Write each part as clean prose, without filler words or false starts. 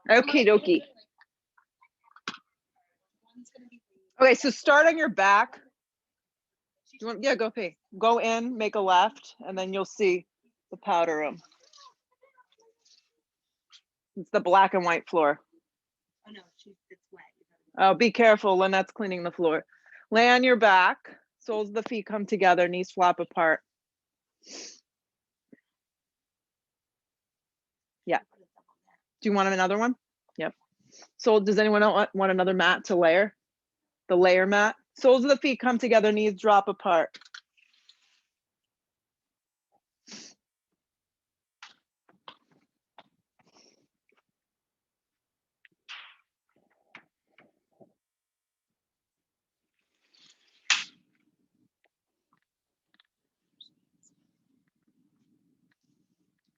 Okie dokie. Okay, so start on your back. You want, yeah, go pee. Go in, make a left, and then you'll see the powder room. It's the black and white floor. Oh no, it's wet. Oh, be careful. Lynette's cleaning the floor. Lay on your back. Soles of the feet come together. Knees flap apart. Yeah. Do you want another one? Yep. So does anyone want another mat to layer? The layer mat. Soles of the feet come together. Knees drop apart.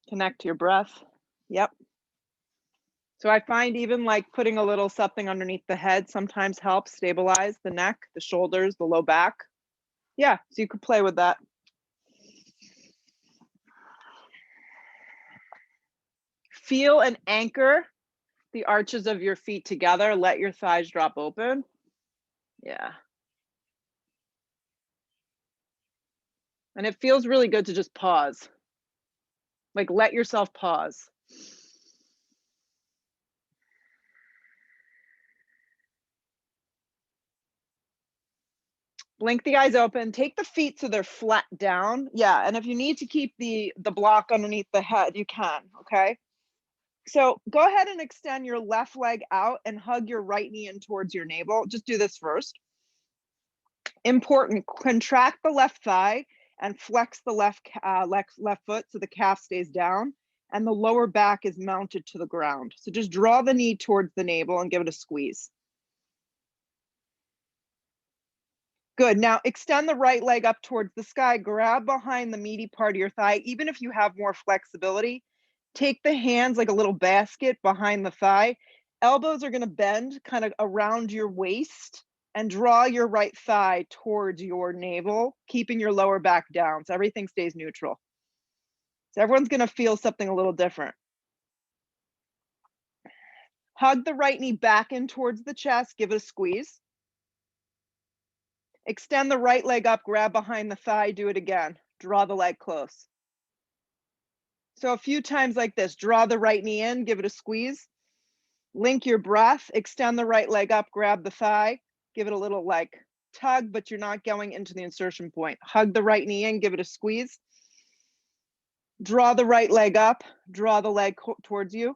Connect to your breath. Yep. So I find even like putting a little something underneath the head sometimes helps stabilize the neck, the shoulders, the low back. Yeah, so you could play with that. Feel and anchor the arches of your feet together. Let your thighs drop open. Yeah. And it feels really good to just pause. Like let yourself pause. Blink the eyes open, take the feet so they're flat down. Yeah, and if you need to keep the block underneath the head, you can, okay? So go ahead and extend your left leg out and hug your right knee in towards your navel. Just do this first. Important, contract the left thigh and flex the left foot so the calf stays down and the lower back is mounted to the ground. So just draw the knee towards the navel and give it a squeeze. Good. Now extend the right leg up towards the sky. Grab behind the meaty part of your thigh. Even if you have more flexibility, take the hands like a little basket behind the thigh. Elbows are going to bend kind of around your waist and draw your right thigh towards your navel, keeping your lower back down. So everything stays neutral. So everyone's going to feel something a little different. Hug the right knee back in towards the chest. Give it a squeeze. Extend the right leg up, grab behind the thigh, do it again. Draw the leg close. So a few times like this, draw the right knee in, give it a squeeze. Link your breath, extend the right leg up, grab the thigh, give it a little like tug, but you're not going into the insertion point. Hug the right knee in, give it a squeeze. Draw the right leg up, draw the leg towards you.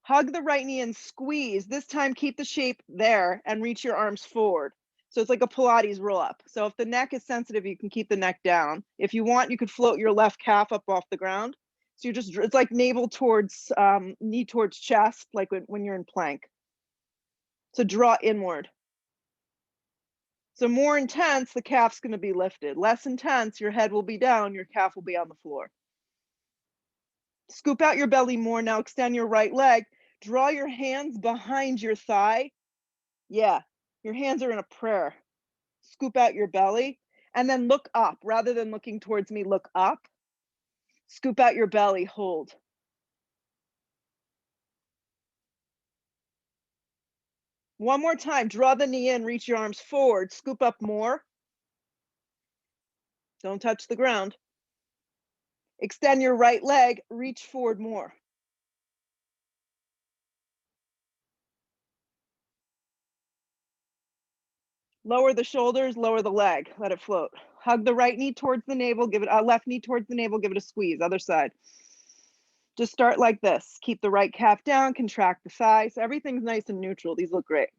Hug the right knee and squeeze. This time keep the shape there and reach your arms forward. So it's like a Pilates roll up. So if the neck is sensitive, you can keep the neck down. If you want, you could float your left calf up off the ground. So you're just, it's like navel towards, knee towards chest, like when you're in plank. So draw inward. So more intense, the calf's gonna be lifted. Less intense, your head will be down, your calf will be on the floor. Scoop out your belly more. Now extend your right leg. Draw your hands behind your thigh. Yeah, your hands are in a prayer. Scoop out your belly and then look up. Rather than looking towards me, look up. Scoop out your belly, hold. One more time, draw the knee in, reach your arms forward, scoop up more. Don't touch the ground. Extend your right leg, reach forward more. Lower the shoulders, lower the leg, let it float. Hug the right knee towards the navel, give it left knee towards the navel, give it a squeeze, other side. Just start like this. Keep the right calf down, contract the thigh. So everything's nice and neutral. These look great.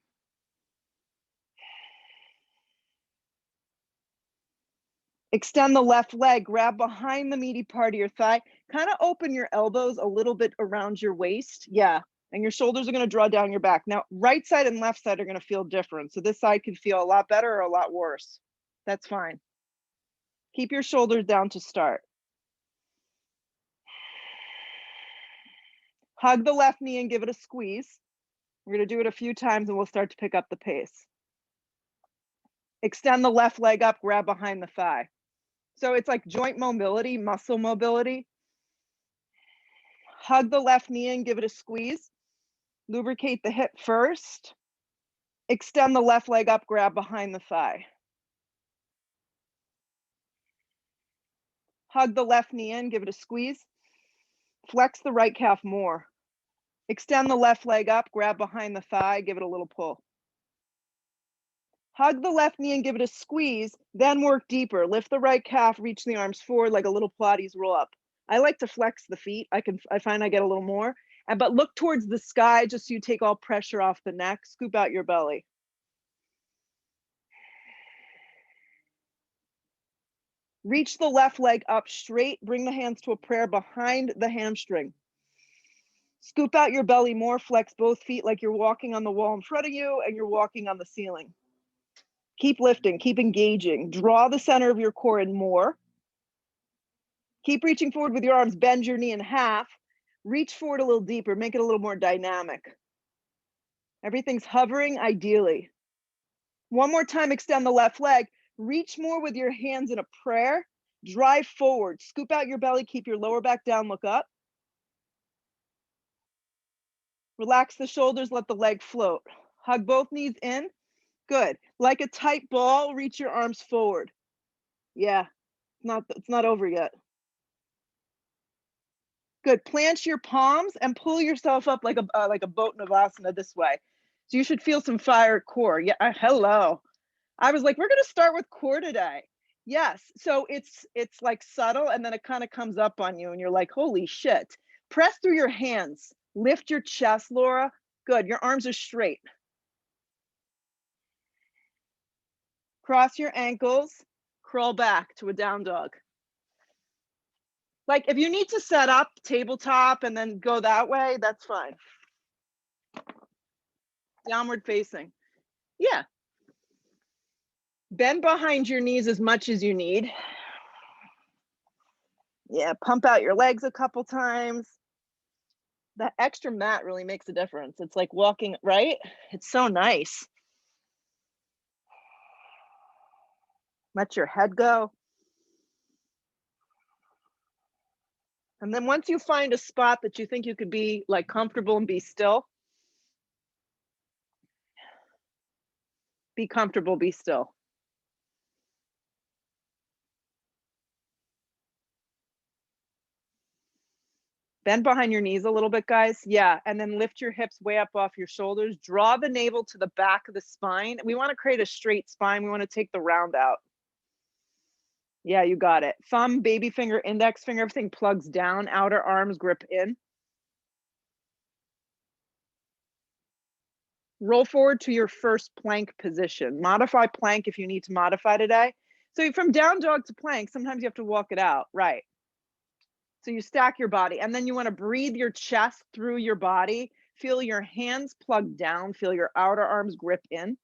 Extend the left leg, grab behind the meaty part of your thigh. Kind of open your elbows a little bit around your waist. Yeah, and your shoulders are going to draw down your back. Now, right side and left side are going to feel different. So this side can feel a lot better or a lot worse. That's fine. Keep your shoulders down to start. Hug the left knee and give it a squeeze. We're going to do it a few times and we'll start to pick up the pace. Extend the left leg up, grab behind the thigh. So it's like joint mobility, muscle mobility. Hug the left knee in, give it a squeeze. Lubricate the hip first. Extend the left leg up, grab behind the thigh. Hug the left knee in, give it a squeeze. Flex the right calf more. Extend the left leg up, grab behind the thigh, give it a little pull. Hug the left knee and give it a squeeze, then work deeper. Lift the right calf, reach the arms forward like a little Pilates roll up. I like to flex the feet. I find I get a little more. But look towards the sky just so you take all pressure off the neck. Scoop out your belly. Reach the left leg up straight. Bring the hands to a prayer behind the hamstring. Scoop out your belly more. Flex both feet like you're walking on the wall in front of you and you're walking on the ceiling. Keep lifting, keep engaging. Draw the center of your core in more. Keep reaching forward with your arms. Bend your knee in half. Reach forward a little deeper. Make it a little more dynamic. Everything's hovering ideally. One more time, extend the left leg. Reach more with your hands in a prayer. Drive forward. Scoop out your belly. Keep your lower back down. Look up. Relax the shoulders. Let the leg float. Hug both knees in. Good. Like a tight ball, reach your arms forward. Yeah, it's not over yet. Good. Plant your palms and pull yourself up like a boat Navasana this way. So you should feel some fire core. Yeah, hello. I was like, we're going to start with core today. Yes. So it's like subtle and then it kind of comes up on you and you're like, holy shit. Press through your hands. Lift your chest, Laura. Good. Your arms are straight. Cross your ankles. Crawl back to a down dog. Like if you need to set up tabletop and then go that way, that's fine. Downward facing. Yeah. Bend behind your knees as much as you need. Yeah, pump out your legs a couple times. That extra mat really makes a difference. It's like walking, right? It's so nice. Let your head go. And then once you find a spot that you think you could be like comfortable and be still, be comfortable, be still. Bend behind your knees a little bit, guys. Yeah, and then lift your hips way up off your shoulders. Draw the navel to the back of the spine. We want to create a straight spine. We want to take the round out. Yeah, you got it. Thumb, baby finger, index finger, everything plugs down. Outer arms grip in. Roll forward to your first plank position. Modify plank if you need to modify today. So from down dog to plank, sometimes you have to walk it out, right? So you stack your body and then you want to breathe your chest through your body. Feel your hands plug down. Feel your outer arms grip in.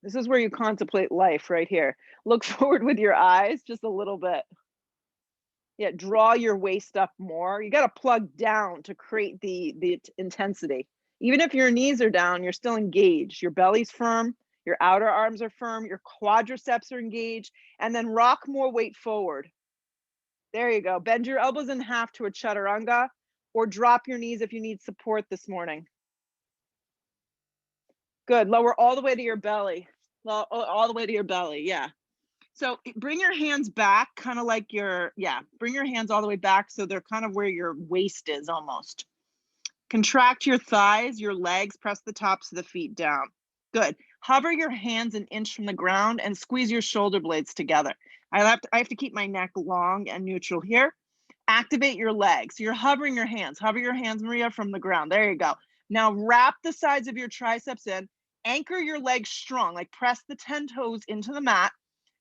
This is where you contemplate life right here. Look forward with your eyes just a little bit. Yeah, draw your waist up more. You got to plug down to create the intensity. Even if your knees are down, you're still engaged. Your belly's firm. Your outer arms are firm, your quadriceps are engaged, and then rock more weight forward. There you go. Bend your elbows in half to a chaturanga or drop your knees if you need support this morning. Good. Lower all the way to your belly. All the way to your belly. Yeah. So bring your hands back, kind of like bring your hands all the way back so they're kind of where your waist is almost. Contract your thighs, your legs, press the tops of the feet down. Good. Hover your hands an inch from the ground and squeeze your shoulder blades together. I have to keep my neck long and neutral here. Activate your legs. So you're hovering your hands. Hover your hands, Maria, from the ground. There you go. Now wrap the sides of your triceps in. Anchor your legs strong, like press the 10 toes into the mat.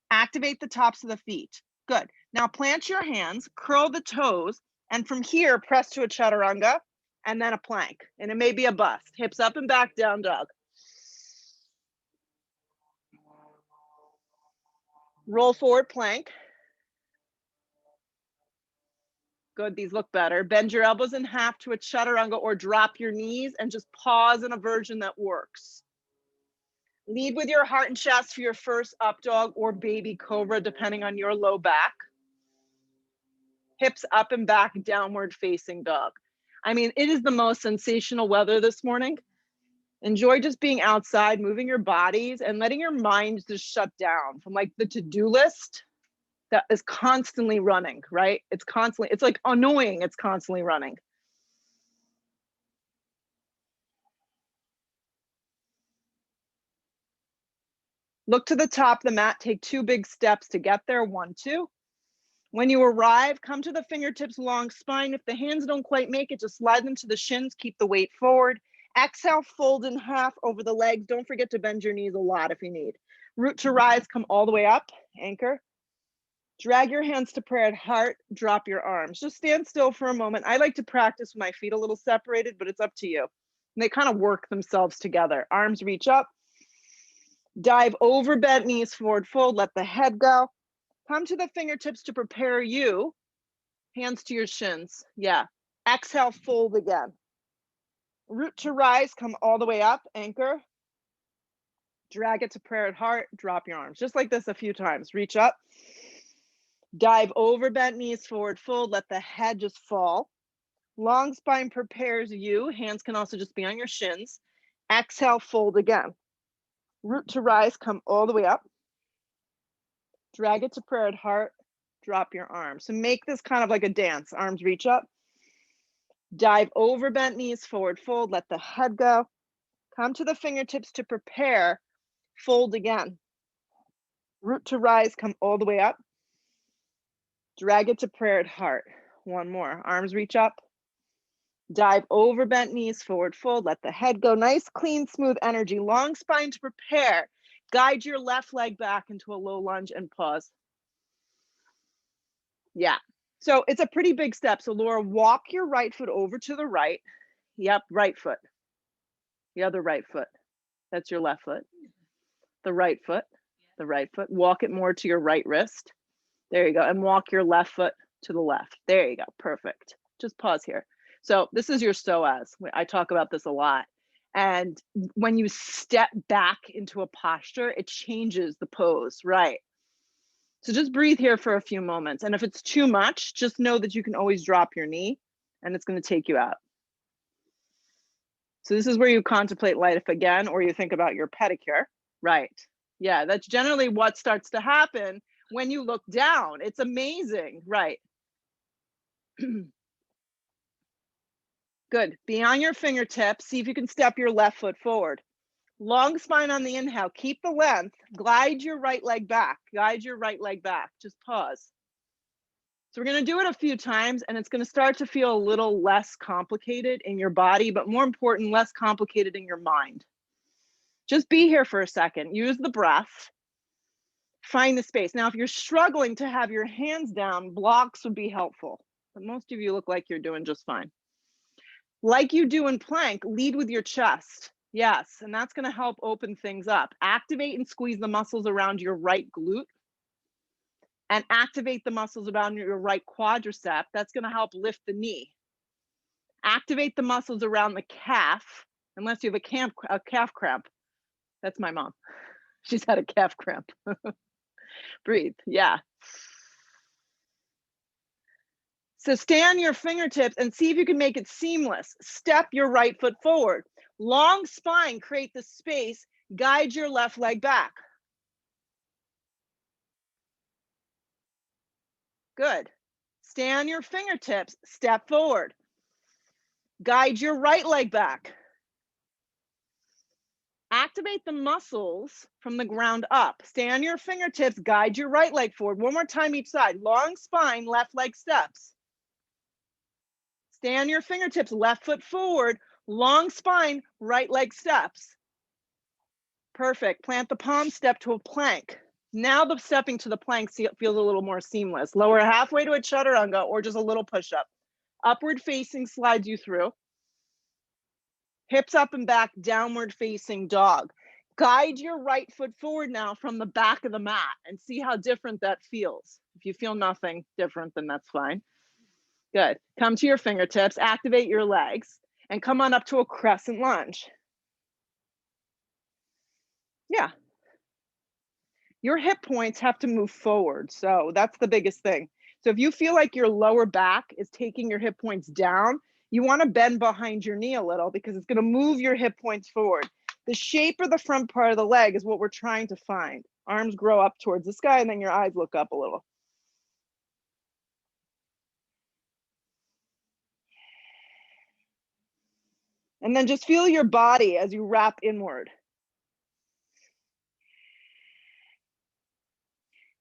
Activate the tops of the feet. Good. Now plant your hands, curl the toes, and from here, press to a chaturanga and then a plank. And it may be a bust. Hips up and back, down dog. Roll forward plank. Good, these look better. Bend your elbows in half to a chaturanga or drop your knees and just pause in a version that works. Lead with your heart and chest for your first up dog or baby cobra, depending on your low back. Hips up and back, downward facing dog. I mean, it is the most sensational weather this morning. Enjoy just being outside, moving your bodies and letting your mind just shut down from like the to-do list that is constantly running, right? It's like annoying. It's constantly running. Look to the top of the mat, take 2 big steps to get there, 1, 2. When you arrive, come to the fingertips, long spine. If the hands don't quite make it, just slide them to the shins, keep the weight forward. Exhale, fold in half over the legs. Don't forget to bend your knees a lot if you need. Root to rise, come all the way up, anchor. Drag your hands to prayer at heart, drop your arms. Just stand still for a moment. I like to practice with my feet a little separated, but it's up to you. And they kind of work themselves together. Arms reach up. Dive over, bent knees, forward fold, let the head go. Come to the fingertips to prepare you. Hands to your shins. Yeah. Exhale, fold again. Root to rise, come all the way up, anchor. Drag it to prayer at heart, drop your arms. Just like this a few times. Reach up. Dive over, bent knees, forward fold, let the head just fall. Long spine prepares you. Hands can also just be on your shins. Exhale, fold again. Root to rise, come all the way up. Drag it to prayer at heart, drop your arms. So make this kind of like a dance. Arms reach up. Dive over, bent knees, forward fold, let the head go. Come to the fingertips to prepare, fold again. Root to rise, come all the way up. Drag it to prayer at heart. One more. Arms reach up. Dive over, bent knees, forward fold, let the head go. Nice, clean, smooth energy. Long spine to prepare. Guide your left leg back into a low lunge and pause. Yeah. So it's a pretty big step. So Laura, walk your right foot over to the right. Yep, right foot. The other right foot. That's your left foot. The right foot. The right foot. Walk it more to your right wrist. There you go. And walk your left foot to the left. There you go. Perfect. Just pause here. So this is your psoas. I talk about this a lot. And when you step back into a posture, it changes the pose, right? So just breathe here for a few moments. And if it's too much, just know that you can always drop your knee and it's going to take you out. So this is where you contemplate life again, or you think about your pedicure, right? Yeah, that's generally what starts to happen when you look down. It's amazing, right? Good. Be on your fingertips. See if you can step your left foot forward. Long spine on the inhale. Keep the length. Glide your right leg back. Guide your right leg back. Just pause. So we're going to do it a few times, and it's going to start to feel a little less complicated in your body, but more important, less complicated in your mind. Just be here for a second. Use the breath. Find the space. Now, if you're struggling to have your hands down, blocks would be helpful. But most of you look like you're doing just fine. Like you do in plank, lead with your chest. Yes, and that's going to help open things up. Activate and squeeze the muscles around your right glute. And activate the muscles around your right quadricep. That's going to help lift the knee. Activate the muscles around the calf, unless you have a calf cramp. That's my mom. She's had a calf cramp. Breathe. Yeah. So stand your fingertips and see if you can make it seamless. Step your right foot forward. Long spine, create the space. Guide your left leg back. Good. Stand your fingertips, step forward. Guide your right leg back. Activate the muscles from the ground up. Stand your fingertips, guide your right leg forward. One more time each side. Long spine, left leg steps. Stand your fingertips, left foot forward. Long spine, right leg steps. Perfect. Plant the palm, step to a plank. Now the stepping to the plank feels a little more seamless. Lower halfway to a chaturanga or just a little push-up. Upward facing slides you through. Hips up and back, downward facing dog. Guide your right foot forward now from the back of the mat and see how different that feels. If you feel nothing different, then that's fine. Good. Come to your fingertips, activate your legs, and come on up to a crescent lunge. Yeah. Your hip points have to move forward. So that's the biggest thing. So if you feel like your lower back is taking your hip points down, you want to bend behind your knee a little because it's going to move your hip points forward. The shape of the front part of the leg is what we're trying to find. Arms grow up towards the sky and then your eyes look up a little. And then just feel your body as you wrap inward.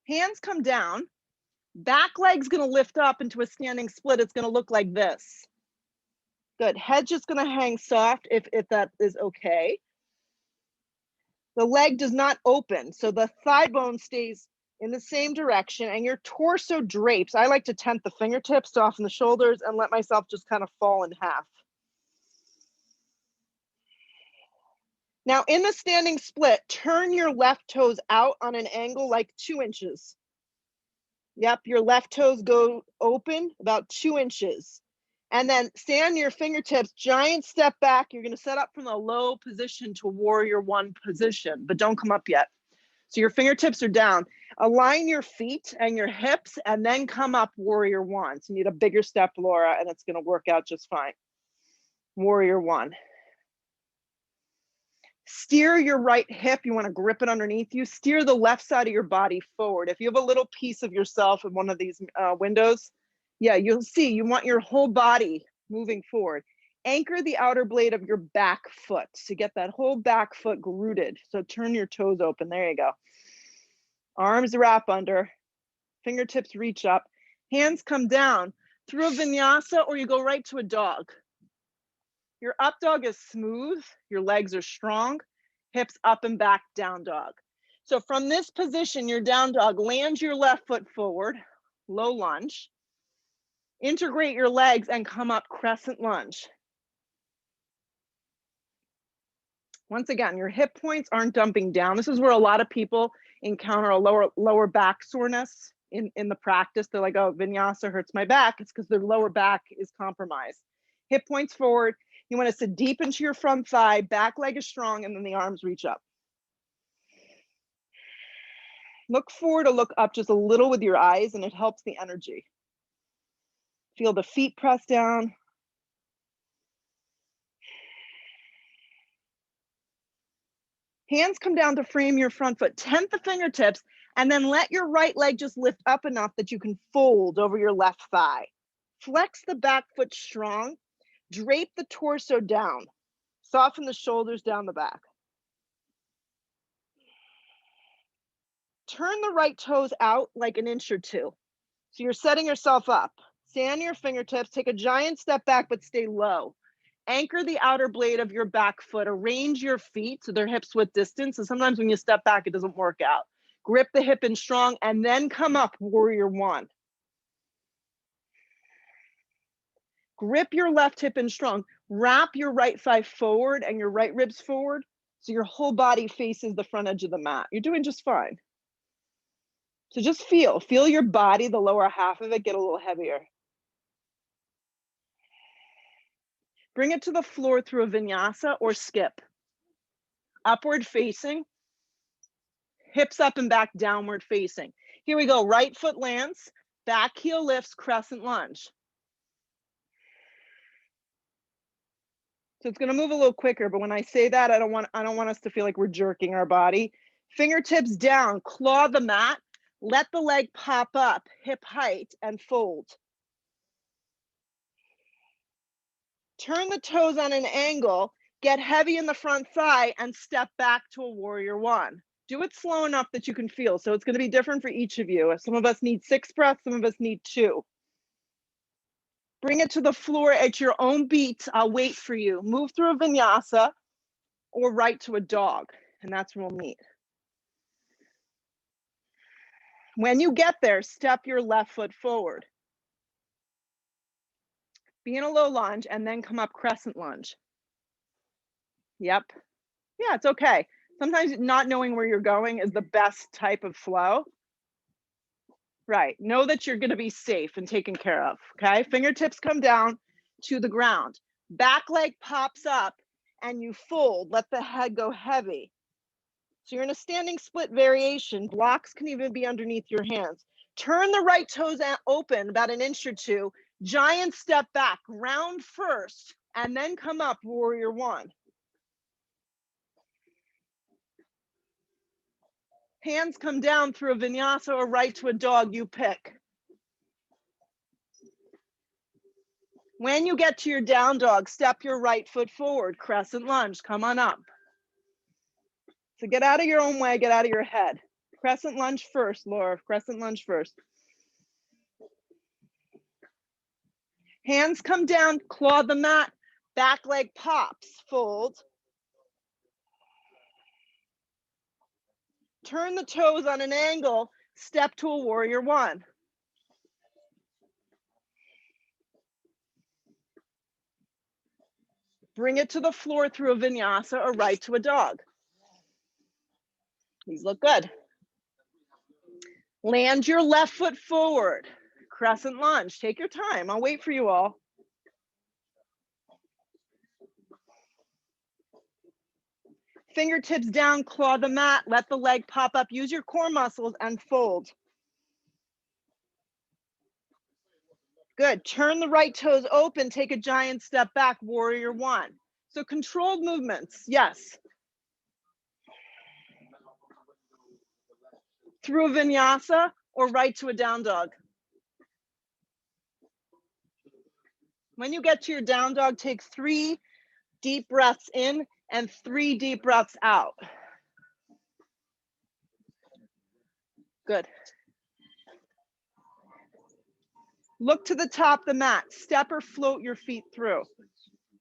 Hands come down. Back leg's going to lift up into a standing split. It's going to look like this. Good. Head just going to hang soft if that is okay. The leg does not open, so the thigh bone stays in the same direction and your torso drapes. I like to tent the fingertips, soften the shoulders, and let myself just kind of fall in half. Now in the standing split, turn your left toes out on an angle like 2 inches. Yep, your left toes go open about 2 inches. And then stand your fingertips, giant step back. You're gonna set up from a low position to warrior one position, but don't come up yet. So your fingertips are down. Align your feet and your hips and then come up warrior one. So you need a bigger step, Laura, and it's gonna work out just fine. Warrior one. Steer your right hip, you wanna grip it underneath you. Steer the left side of your body forward. If you have a little piece of yourself in one of these windows, yeah, you'll see you want your whole body moving forward. Anchor the outer blade of your back foot to get that whole back foot rooted. So turn your toes open, there you go. Arms wrap under, fingertips reach up, hands come down through a vinyasa or you go right to a dog. Your up dog is smooth, your legs are strong, hips up and back, down dog. So from this position, your down dog, land your left foot forward, low lunge, integrate your legs and come up crescent lunge. Once again, your hip points aren't dumping down. This is where a lot of people encounter a lower back soreness in the practice. They're like, oh, vinyasa hurts my back. It's because their lower back is compromised. Hip points forward. You want to sit deep into your front thigh, back leg is strong, and then the arms reach up. Look forward to look up just a little with your eyes, and it helps the energy. Feel the feet press down. Hands come down to frame your front foot. Tent the fingertips, and then let your right leg just lift up enough that you can fold over your left thigh. Flex the back foot strong. Drape the torso down. Soften the shoulders down the back. Turn the right toes out like an inch or two. So you're setting yourself up. Stand your fingertips, take a giant step back, but stay low. Anchor the outer blade of your back foot. Arrange your feet so they're hips width distance. And sometimes when you step back, it doesn't work out. Grip the hip in strong and then come up, warrior one. Grip your left hip in strong. Wrap your right thigh forward and your right ribs forward so your whole body faces the front edge of the mat. You're doing just fine. So just feel your body, the lower half of it, get a little heavier. Bring it to the floor through a vinyasa or skip. Upward facing, hips up and back, downward facing. Here we go, right foot lands, back heel lifts, crescent lunge. So it's gonna move a little quicker, but when I say that, I don't want us to feel like we're jerking our body. Fingertips down, claw the mat, let the leg pop up, hip height, and fold. Turn the toes on an angle, get heavy in the front thigh, and step back to a warrior one. Do it slow enough that you can feel. So it's gonna be different for each of you. Some of us need 6 breaths, some of us need 2. Bring it to the floor at your own beat. I'll wait for you. Move through a vinyasa or right to a dog, and that's where we'll meet. When you get there, step your left foot forward. Be in a low lunge and then come up crescent lunge. Yep. Yeah, it's okay. Sometimes not knowing where you're going is the best type of flow. Right. Know that you're going to be safe and taken care of. Okay. Fingertips come down to the ground. Back leg pops up and you fold. Let the head go heavy. So you're in a standing split variation. Blocks can even be underneath your hands. Turn the right toes open about an inch or two. Giant step back, round first, and then come up, warrior one. Hands come down through a vinyasa or right to a dog, you pick. When you get to your down dog, step your right foot forward, crescent lunge, come on up. So get out of your own way, get out of your head. Crescent lunge first, Laura, crescent lunge first. Hands come down, claw the mat, back leg pops, fold. Turn the toes on an angle, step to a warrior one. Bring it to the floor through a vinyasa or right to a dog. These look good. Land your left foot forward, crescent lunge. Take your time, I'll wait for you all. Fingertips down, claw the mat, let the leg pop up, use your core muscles and fold. Good, turn the right toes open, take a giant step back, warrior one. So controlled movements, yes. Through a vinyasa or right to a down dog. When you get to your down dog, take 3 deep breaths in and 3 deep breaths out. Good. Look to the top of the mat, step or float your feet through.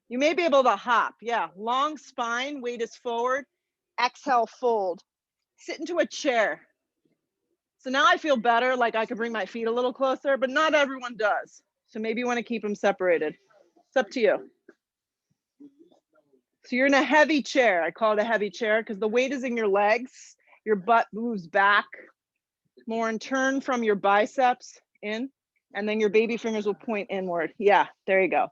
You may be able to hop, yeah. Long spine, weight is forward. Exhale, fold. Sit into a chair. So now I feel better, like I could bring my feet a little closer, but not everyone does. So maybe you want to keep them separated. It's up to you. So you're in a heavy chair. I call it a heavy chair because the weight is in your legs. Your butt moves back more and turn from your biceps in, and then your baby fingers will point inward. Yeah, there you go.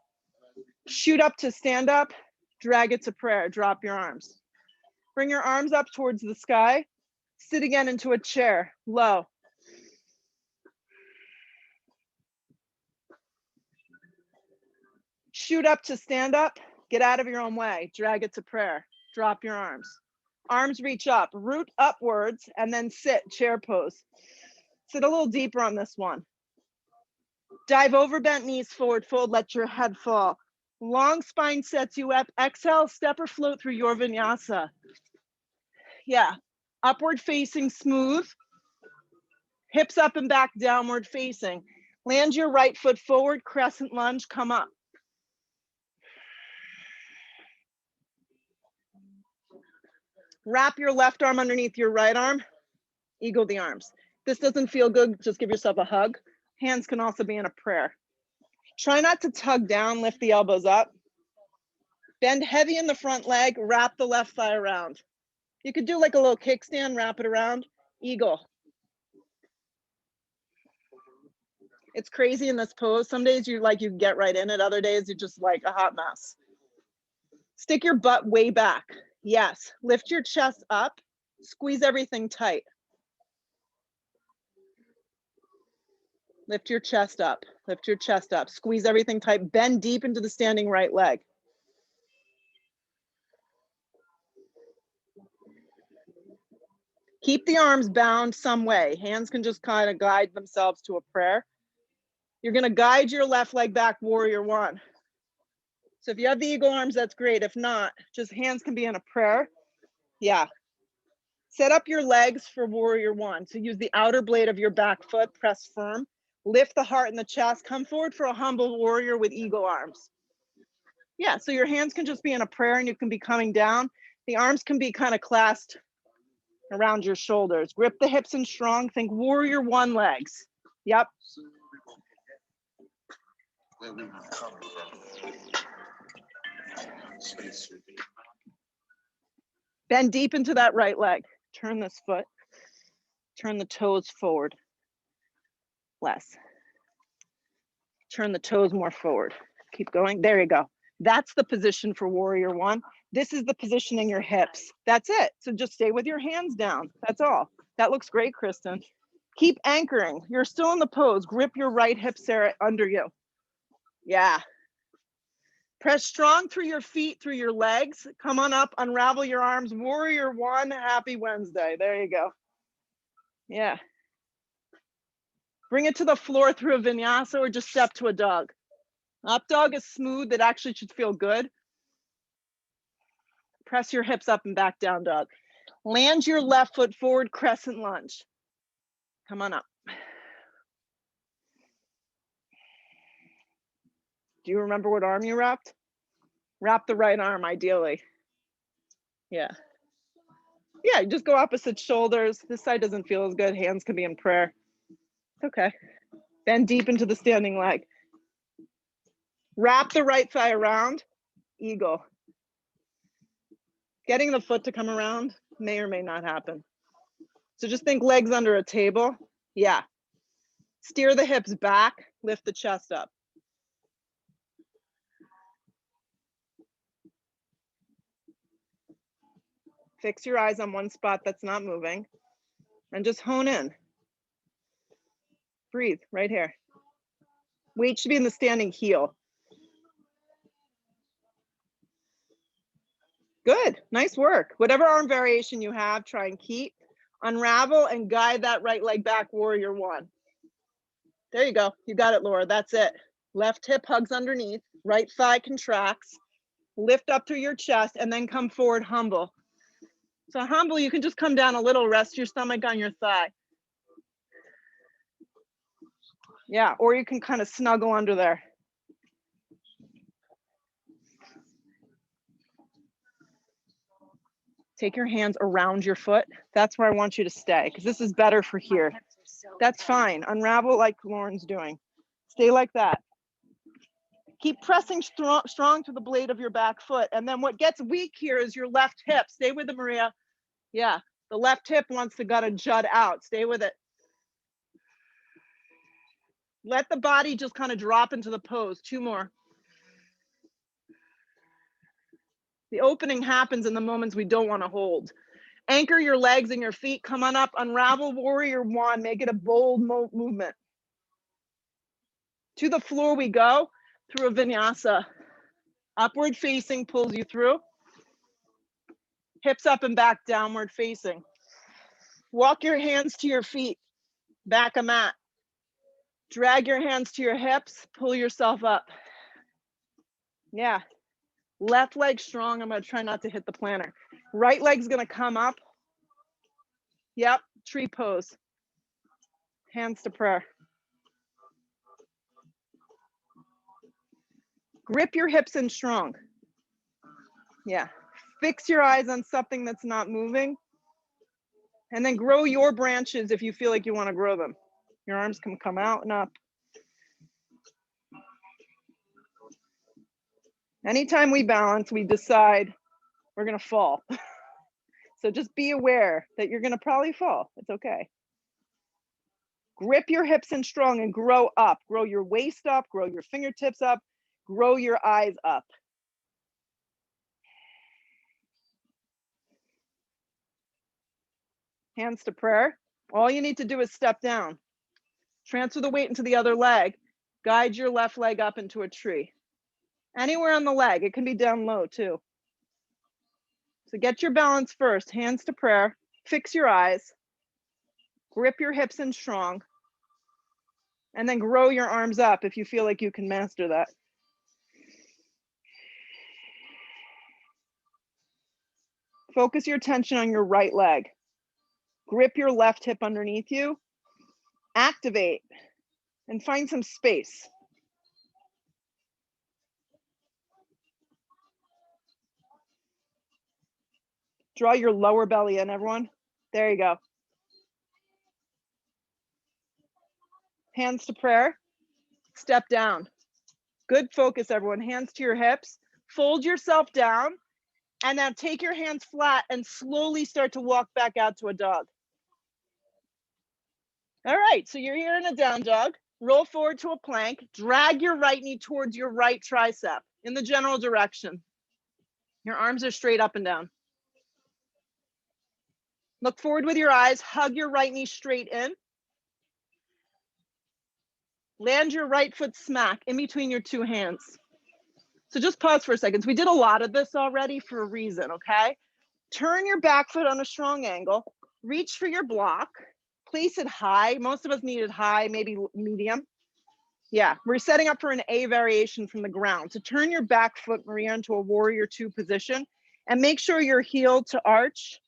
Shoot up to stand up, drag it to prayer, drop your arms. Bring your arms up towards the sky. Sit again into a chair, low. Shoot up to stand up, get out of your own way, drag it to prayer, drop your arms. Arms reach up, root upwards, and then sit, chair pose. Sit a little deeper on this one. Dive over, bent knees forward, fold, let your head fall. Long spine sets you up. Exhale, step or float through your vinyasa. Yeah, upward facing smooth. Hips up and back, downward facing. Land your right foot forward, crescent lunge, come up. Wrap your left arm underneath your right arm, eagle the arms. This doesn't feel good, just give yourself a hug. Hands can also be in a prayer. Try not to tug down, lift the elbows up. Bend heavy in the front leg, wrap the left thigh around. You could do like a little kickstand, wrap it around, eagle. It's crazy in this pose. Some days you get right in it, other days you're just like a hot mess. Stick your butt way back. Yes, lift your chest up, squeeze everything tight. Lift your chest up, lift your chest up, squeeze everything tight, bend deep into the standing right leg. Keep the arms bound some way. Hands can just kind of guide themselves to a prayer. You're gonna guide your left leg back, warrior one. So if you have the eagle arms, that's great. If not, just hands can be in a prayer. Yeah. Set up your legs for warrior one. So use the outer blade of your back foot, press firm. Lift the heart and the chest. Come forward for a humble warrior with eagle arms. Yeah, so your hands can just be in a prayer and you can be coming down. The arms can be kind of clasped around your shoulders. Grip the hips in strong. Think warrior one legs. Yep. Bend deep into that right leg. Turn this foot. Turn the toes forward. Less. Turn the toes more forward. Keep going. There you go. That's the position for warrior one. This is the positioning your hips. That's it. So just stay with your hands down. That's all. That looks great, Kristen. Keep anchoring. You're still in the pose. Grip your right hip, Sarah, under you. Yeah. Press strong through your feet, through your legs. Come on up, unravel your arms. Warrior one, happy Wednesday. There you go. Yeah. Bring it to the floor through a vinyasa or just step to a dog. Up dog is smooth. It actually should feel good. Press your hips up and back down dog. Land your left foot forward, crescent lunge. Come on up. Do you remember what arm you wrapped? Wrap the right arm, ideally. Yeah. Yeah, just go opposite shoulders. This side doesn't feel as good. Hands can be in prayer. It's okay. Bend deep into the standing leg. Wrap the right thigh around, eagle. Getting the foot to come around may or may not happen. So just think legs under a table. Yeah. Steer the hips back, lift the chest up. Fix your eyes on one spot that's not moving and just hone in. Breathe right here. Weight should be in the standing heel. Good, nice work. Whatever arm variation you have, try and keep. Unravel and guide that right leg back, warrior one. There you go, you got it, Laura, that's it. Left hip hugs underneath, right thigh contracts, lift up through your chest and then come forward, humble. So humble, you can just come down a little, rest your stomach on your thigh. Yeah, or you can kind of snuggle under there. Take your hands around your foot. That's where I want you to stay because this is better for here. That's fine. Unravel like Lauren's doing. Stay like that. Keep pressing strong to the blade of your back foot. And then what gets weak here is your left hip. Stay with it, Maria. Yeah, the left hip wants to gotta jut out. Stay with it. Let the body just kind of drop into the pose. 2 more. The opening happens in the moments we don't want to hold. Anchor your legs and your feet. Come on up, unravel warrior one. Make it a bold movement. To the floor we go through a vinyasa. Upward facing pulls you through. Hips up and back, downward facing. Walk your hands to your feet, back a mat. Drag your hands to your hips, pull yourself up. Yeah. Left leg strong. I'm going to try not to hit the planner. Right leg's going to come up. Yep, tree pose. Hands to prayer. Grip your hips in strong. Yeah. Fix your eyes on something that's not moving. And then grow your branches if you feel like you want to grow them. Your arms can come out and up. Anytime we balance, we decide we're going to fall. So just be aware that you're going to probably fall. It's okay. Grip your hips in strong and grow up. Grow your waist up, grow your fingertips up, grow your eyes up. Hands to prayer. All you need to do is step down. Transfer the weight into the other leg. Guide your left leg up into a tree. Anywhere on the leg. It can be down low too. So get your balance first. Hands to prayer. Fix your eyes. Grip your hips in strong. And then grow your arms up if you feel like you can master that. Focus your attention on your right leg. Grip your left hip underneath you. Activate and find some space. Draw your lower belly in, everyone. There you go. Hands to prayer. Step down. Good focus, everyone. Hands to your hips. Fold yourself down. And now take your hands flat and slowly start to walk back out to a dog. All right, so you're here in a down dog. Roll forward to a plank. Drag your right knee towards your right tricep in the general direction. Your arms are straight up and down. Look forward with your eyes. Hug your right knee straight in. Land your right foot smack in between your two hands. So just pause for a second. So we did a lot of this already for a reason, okay? Turn your back foot on a strong angle. Reach for your block. Place it high. Most of us need it high, maybe medium. Yeah, we're setting up for an A variation from the ground. So turn your back foot, Maria, into a warrior two position and make sure your heel to arch.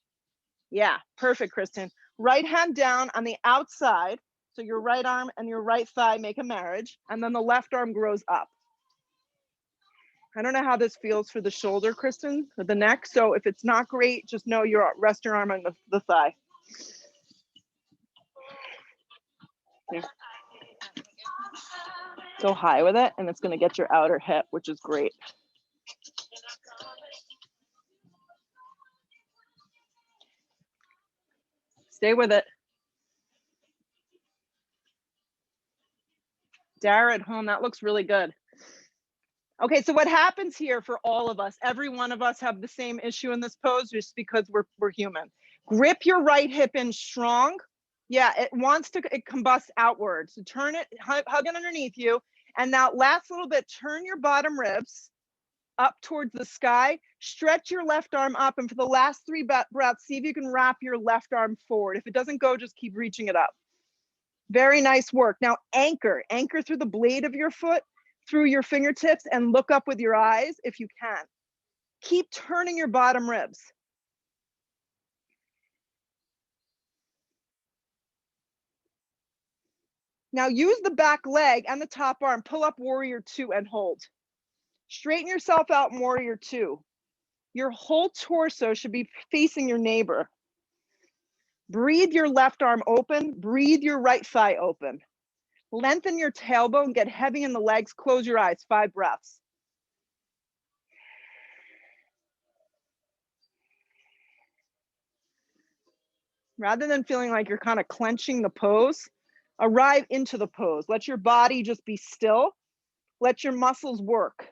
Yeah, perfect, Kristen. Right hand down on the outside. So your right arm and your right thigh make a marriage, and then the left arm grows up. I don't know how this feels for the shoulder, Kristen, or the neck. So if it's not great, just know you rest your arm on the thigh. Yeah. Go high with it, and it's going to get your outer hip, which is great. Stay with it. Dara at home, that looks really good. Okay, so what happens here for all of us, every one of us have the same issue in this pose just because we're human. Grip your right hip in strong. Yeah, it combusts outwards. So turn it, hug it underneath you. And now last little bit, turn your bottom ribs up towards the sky. Stretch your left arm up. And for the last 3 breaths, see if you can wrap your left arm forward. If it doesn't go, just keep reaching it up. Very nice work. Now anchor through the blade of your foot, through your fingertips, and look up with your eyes if you can. Keep turning your bottom ribs. Now use the back leg and the top arm. Pull up warrior two and hold. Straighten yourself out in warrior two. Your whole torso should be facing your neighbor. Breathe your left arm open. Breathe your right thigh open. Lengthen your tailbone. Get heavy in the legs. Close your eyes. 5 breaths. Rather than feeling like you're kind of clenching the pose, arrive into the pose. Let your body just be still. Let your muscles work.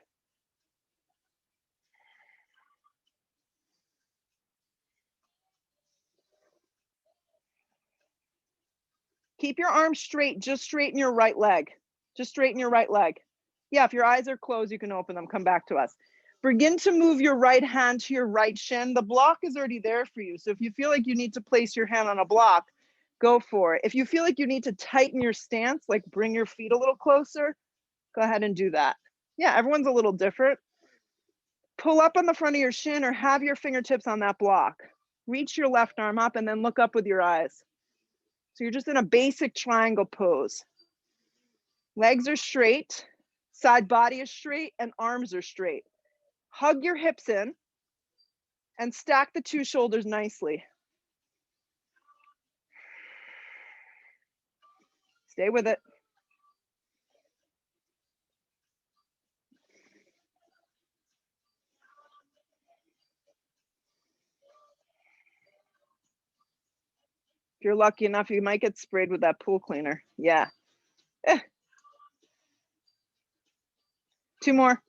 Keep your arms straight. Just straighten your right leg. Just straighten your right leg. Yeah, if your eyes are closed, you can open them. Come back to us. Begin to move your right hand to your right shin. The block is already there for you. So if you feel like you need to place your hand on a block, go for it. If you feel like you need to tighten your stance, like bring your feet a little closer, go ahead and do that. Yeah, everyone's a little different. Pull up on the front of your shin or have your fingertips on that block. Reach your left arm up and then look up with your eyes. So you're just in a basic triangle pose. Legs are straight, side body is straight, and arms are straight. Hug your hips in and stack the 2 shoulders nicely. Stay with it. If you're lucky enough, you might get sprayed with that pool cleaner. Yeah. 2 more.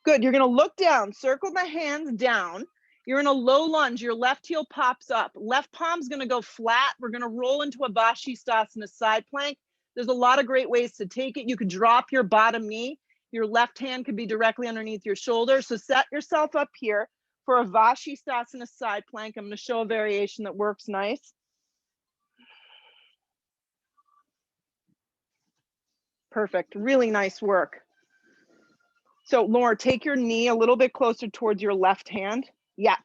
Good. You're going to look down, circle the hands down. You're in a low lunge. Your left heel pops up. Left palm's going to go flat. We're going to roll into a Vashisthasana side plank. There's a lot of great ways to take it. You could drop your bottom knee. Your left hand could be directly underneath your shoulder. So set yourself up here for a Vashisthasana side plank. I'm going to show a variation that works nice. Perfect. Really nice work. So Laura, take your knee a little bit closer towards your left hand. Yeah.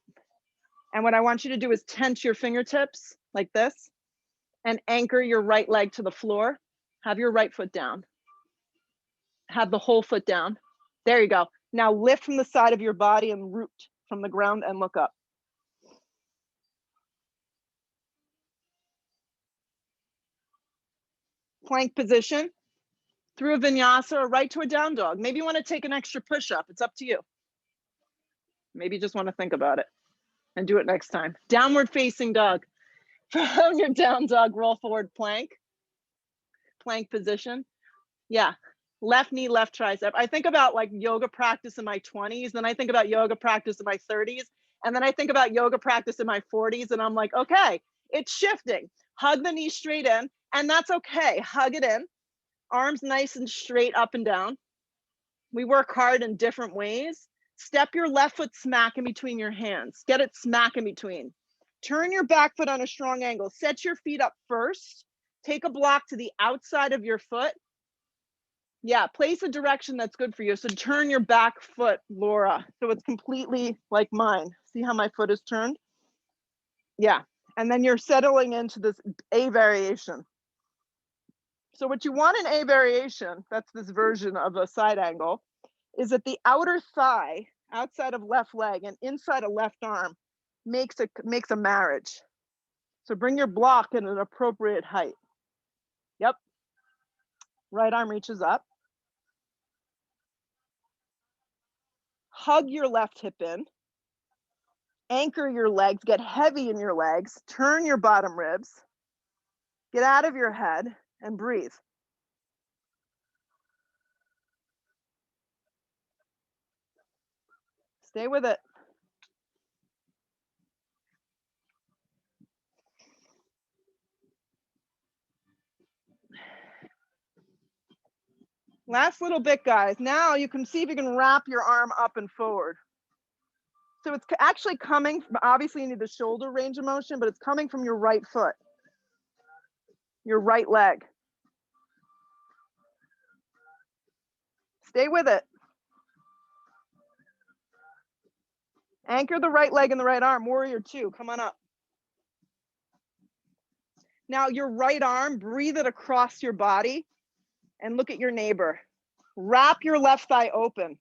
And what I want you to do is tense your fingertips like this and anchor your right leg to the floor. Have your right foot down. Have the whole foot down. There you go. Now lift from the side of your body and root from the ground and look up. Plank position. Through a vinyasa or right to a down dog. Maybe you want to take an extra push-up. It's up to you. Maybe you just want to think about it and do it next time. Downward facing dog. From your down dog, roll forward plank. Plank position. Yeah. Left knee, left tricep. I think about like yoga practice in my 20s, then I think about yoga practice in my 30s, and then I think about yoga practice in my 40s, and I'm like, okay, it's shifting. Hug the knee straight in, and that's okay. Hug it in. Arms nice and straight up and down. We work hard in different ways. Step your left foot smack in between your hands. Get it smack in between. Turn your back foot on a strong angle. Set your feet up first. Take a block to the outside of your foot. Yeah, place a direction that's good for you. So turn your back foot, Laura. So it's completely like mine. See how my foot is turned? Yeah. And then you're settling into this A variation. So what you want in A variation, that's this version of a side angle, is that the outer thigh, outside of left leg and inside of left arm, makes a marriage. So bring your block at an appropriate height. Yep. Right arm reaches up. Hug your left hip in. Anchor your legs, get heavy in your legs, turn your bottom ribs, get out of your head and breathe. Stay with it. Last little bit, guys. Now you can see if you can wrap your arm up and forward. So it's actually coming from, obviously you need the shoulder range of motion, but it's coming from your right foot, your right leg. Stay with it. Anchor the right leg and the right arm. Warrior two, come on up. Now your right arm, breathe it across your body and look at your neighbor. Wrap your left thigh open.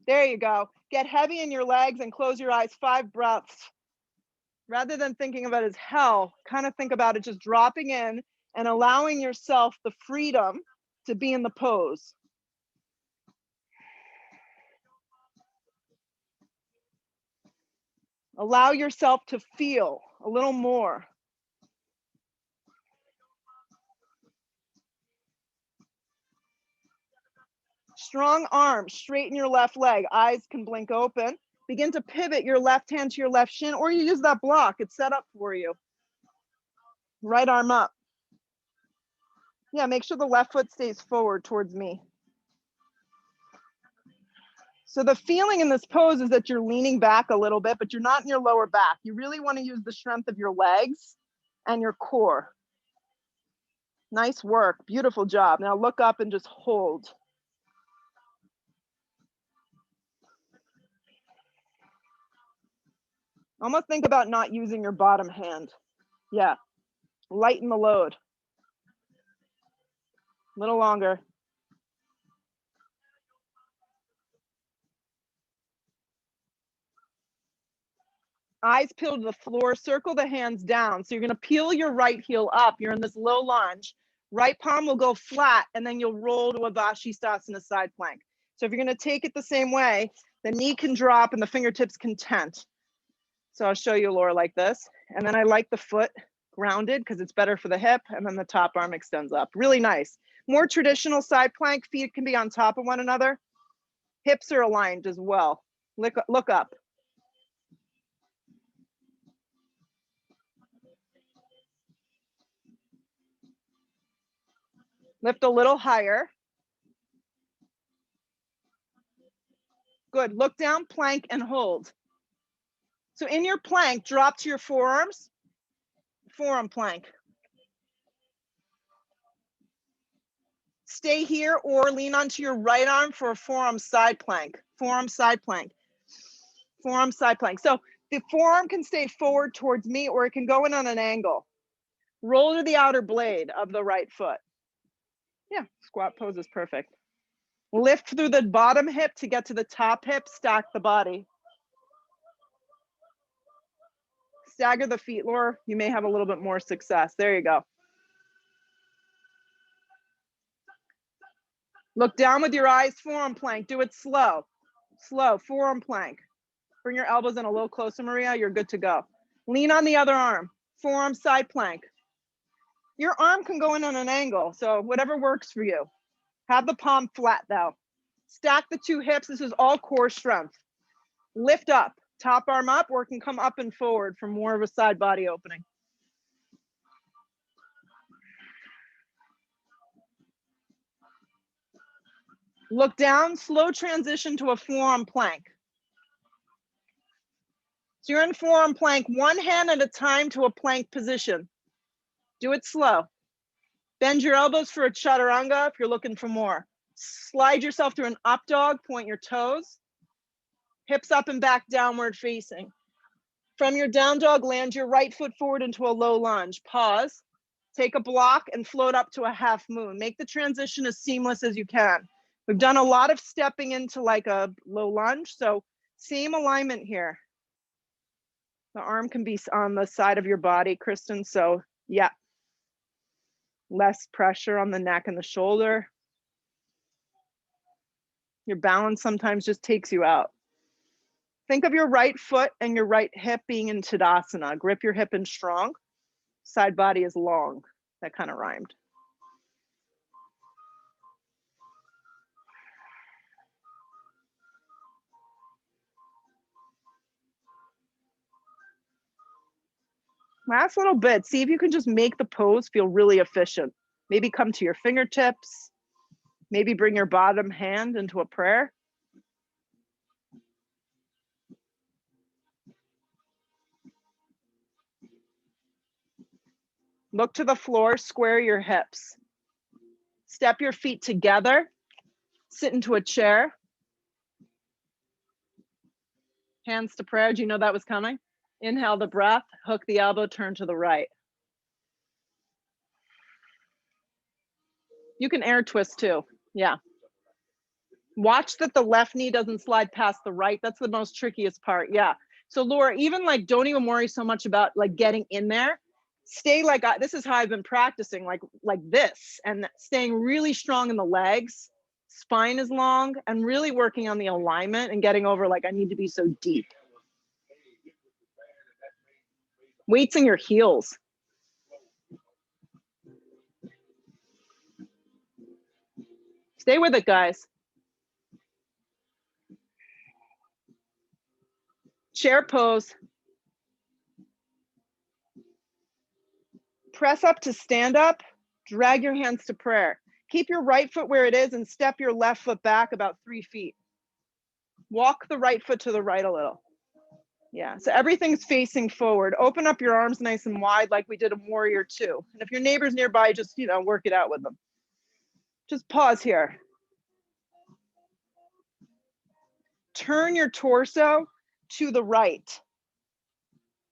There you go. Get heavy in your legs and close your eyes 5 breaths. Rather than thinking of it as hell, kind of think about it just dropping in and allowing yourself the freedom to be in the pose. Allow yourself to feel a little more. Strong arms, straighten your left leg, eyes can blink open. Begin to pivot your left hand to your left shin, or you use that block, it's set up for you. Right arm up. Yeah, make sure the left foot stays forward towards me. So the feeling in this pose is that you're leaning back a little bit, but you're not in your lower back. You really want to use the strength of your legs and your core. Nice work, beautiful job. Now look up and just hold. Almost think about not using your bottom hand. Yeah, lighten the load. A little longer. Eyes peeled to the floor, circle the hands down. So you're gonna peel your right heel up. You're in this low lunge. Right palm will go flat and then you'll roll to a Vashisthasana side plank. So if you're gonna take it the same way, the knee can drop and the fingertips can tent. So I'll show you, Laura, like this. And then I like the foot grounded because it's better for the hip, and then the top arm extends up. Really nice. More traditional side plank, feet can be on top of one another. Hips are aligned as well. Look up. Lift a little higher. Good, look down, plank and hold. So in your plank, drop to your forearms, forearm plank. Stay here or lean onto your right arm for a forearm side plank. Forearm side plank. Forearm side plank. So the forearm can stay forward towards me or it can go in on an angle. Roll to the outer blade of the right foot. Yeah, squat pose is perfect. Lift through the bottom hip to get to the top hip, stack the body. Stagger the feet, Laura. You may have a little bit more success. There you go. Look down with your eyes, forearm plank. Do it slow. Slow, forearm plank. Bring your elbows in a little closer, Maria. You're good to go. Lean on the other arm. Forearm side plank. Your arm can go in on an angle, so whatever works for you. Have the palm flat though. Stack the two hips. This is all core strength. Lift up, top arm up, or it can come up and forward for more of a side body opening. Look down, slow transition to a forearm plank. So you're in forearm plank, one hand at a time to a plank position. Do it slow. Bend your elbows for a chaturanga if you're looking for more. Slide yourself through an up dog, point your toes. Hips up and back, downward facing. From your down dog, land your right foot forward into a low lunge. Pause, take a block and float up to a half moon. Make the transition as seamless as you can. We've done a lot of stepping into like a low lunge, so same alignment here. The arm can be on the side of your body, Kristen, so yeah. Less pressure on the neck and the shoulder. Your balance sometimes just takes you out. Think of your right foot and your right hip being in Tadasana. Grip your hip in strong. Side body is long. That kind of rhymed. Last little bit. See if you can just make the pose feel really efficient. Maybe come to your fingertips. Maybe bring your bottom hand into a prayer. Look to the floor, square your hips. Step your feet together. Sit into a chair. Hands to prayer. Do you know that was coming? Inhale the breath, hook the elbow, turn to the right. You can air twist too. Yeah. Watch that the left knee doesn't slide past the right. That's the most trickiest part. Yeah. So Laura, even like, don't even worry so much about like getting in there. Stay like, this is how I've been practicing, like this, and staying really strong in the legs. Spine is long, and really working on the alignment and getting over like, I need to be so deep. Weights in your heels. Stay with it, guys. Chair pose. Press up to stand up. Drag your hands to prayer. Keep your right foot where it is and step your left foot back about 3 feet. Walk the right foot to the right a little. Yeah, so everything's facing forward. Open up your arms nice and wide like we did in Warrior 2. And if your neighbor's nearby, just, work it out with them. Just pause here. Turn your torso to the right.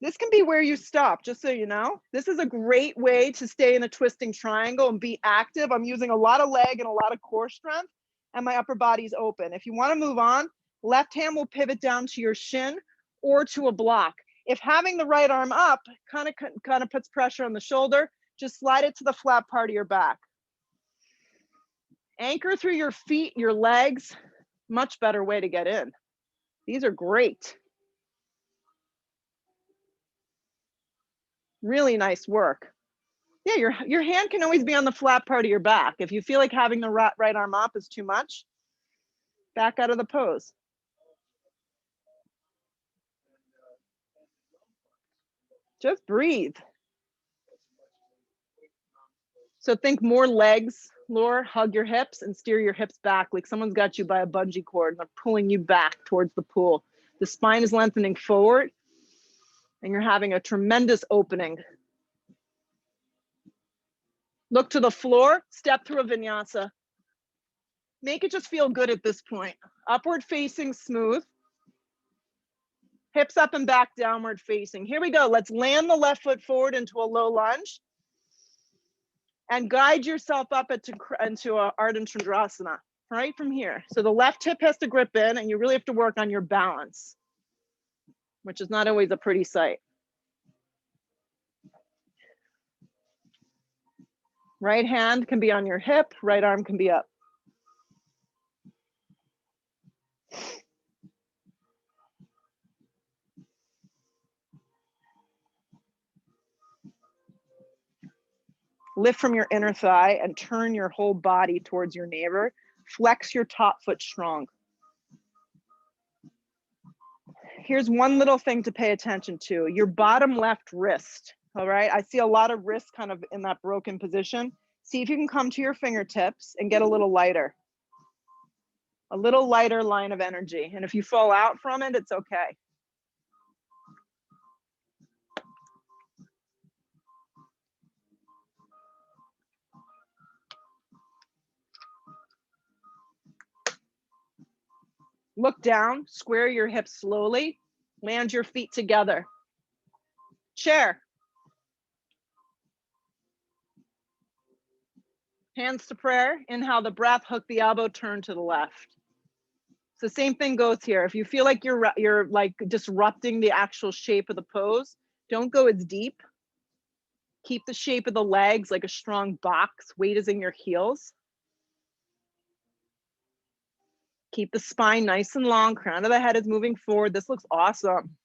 This can be where you stop, just so you know. This is a great way to stay in a twisting triangle and be active. I'm using a lot of leg and a lot of core strength, and my upper body's open. If you want to move on, left hand will pivot down to your shin or to a block. If having the right arm up kind of puts pressure on the shoulder, just slide it to the flat part of your back. Anchor through your feet, your legs. Much better way to get in. These are great. Really nice work. Yeah, your hand can always be on the flat part of your back. If you feel like having the right arm up is too much, back out of the pose. Just breathe. So think more legs, Laura, hug your hips and steer your hips back like someone's got you by a bungee cord and they're pulling you back towards the pool. The spine is lengthening forward and you're having a tremendous opening. Look to the floor, step through a vinyasa. Make it just feel good at this point. Upward facing, smooth. Hips up and back, downward facing. Here we go. Let's land the left foot forward into a low lunge and guide yourself up into a Ardha Chandrasana, right from here. So the left hip has to grip in and you really have to work on your balance, which is not always a pretty sight. Right hand can be on your hip, right arm can be up. Lift from your inner thigh and turn your whole body towards your neighbor. Flex your top foot strong. Here's one little thing to pay attention to, your bottom left wrist, all right? I see a lot of wrists kind of in that broken position. See if you can come to your fingertips and get a little lighter line of energy. And if you fall out from it, it's okay. Look down, square your hips slowly, land your feet together. Chair. Hands to prayer, inhale the breath, hook the elbow, turn to the left. So same thing goes here. If you feel like you're like disrupting the actual shape of the pose, don't go as deep. Keep the shape of the legs like a strong box, weight is in your heels. Keep the spine nice and long, crown of the head is moving forward. This looks awesome.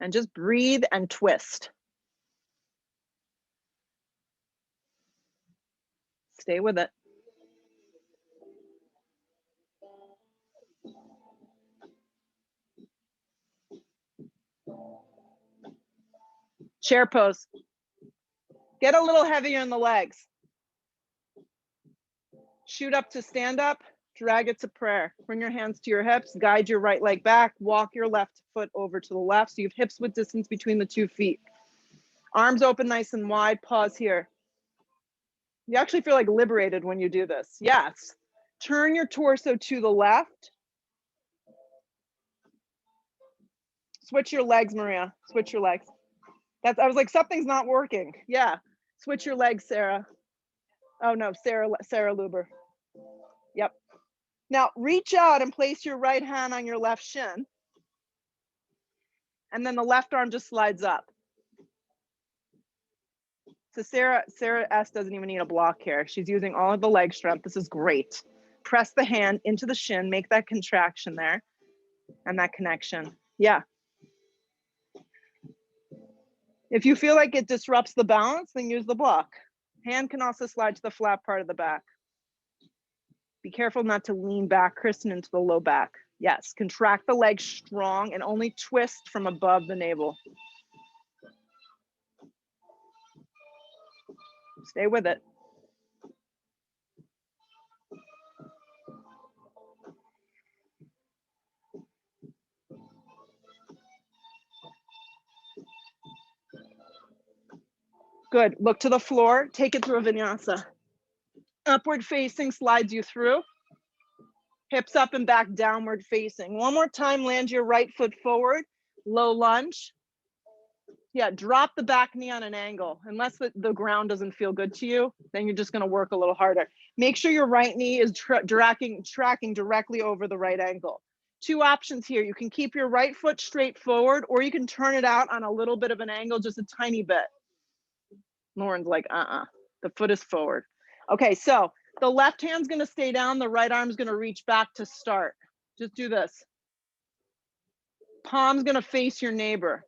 And just breathe and twist. Stay with it. Chair pose. Get a little heavier in the legs. Shoot up to stand up, drag it to prayer. Bring your hands to your hips, guide your right leg back, walk your left foot over to the left. So you have hips width distance between the 2 feet. Arms open nice and wide, pause here. You actually feel like liberated when you do this. Yes. Turn your torso to the left. Switch your legs, Maria. Switch your legs. I was like, something's not working. Yeah. Switch your legs, Sarah. Oh no, Sarah Luber. Yep. Now reach out and place your right hand on your left shin. And then the left arm just slides up. So Sarah S doesn't even need a block here. She's using all of the leg strength. This is great. Press the hand into the shin, make that contraction there and that connection. Yeah. If you feel like it disrupts the balance, then use the block. Hand can also slide to the flat part of the back. Be careful not to lean back, Kristen, into the low back. Yes, contract the legs strong and only twist from above the navel. Stay with it. Good, look to the floor, take it through a vinyasa. Upward facing slides you through. Hips up and back, downward facing. One more time, land your right foot forward, low lunge. Yeah, drop the back knee on an angle. Unless the ground doesn't feel good to you, then you're just gonna work a little harder. Make sure your right knee is tracking directly over the right ankle. Two options here. You can keep your right foot straight forward, or you can turn it out on a little bit of an angle, just a tiny bit. Lauren's like, the foot is forward. Okay, so the left hand's gonna stay down, the right arm's gonna reach back to start. Just do this. Palm's gonna face your neighbor.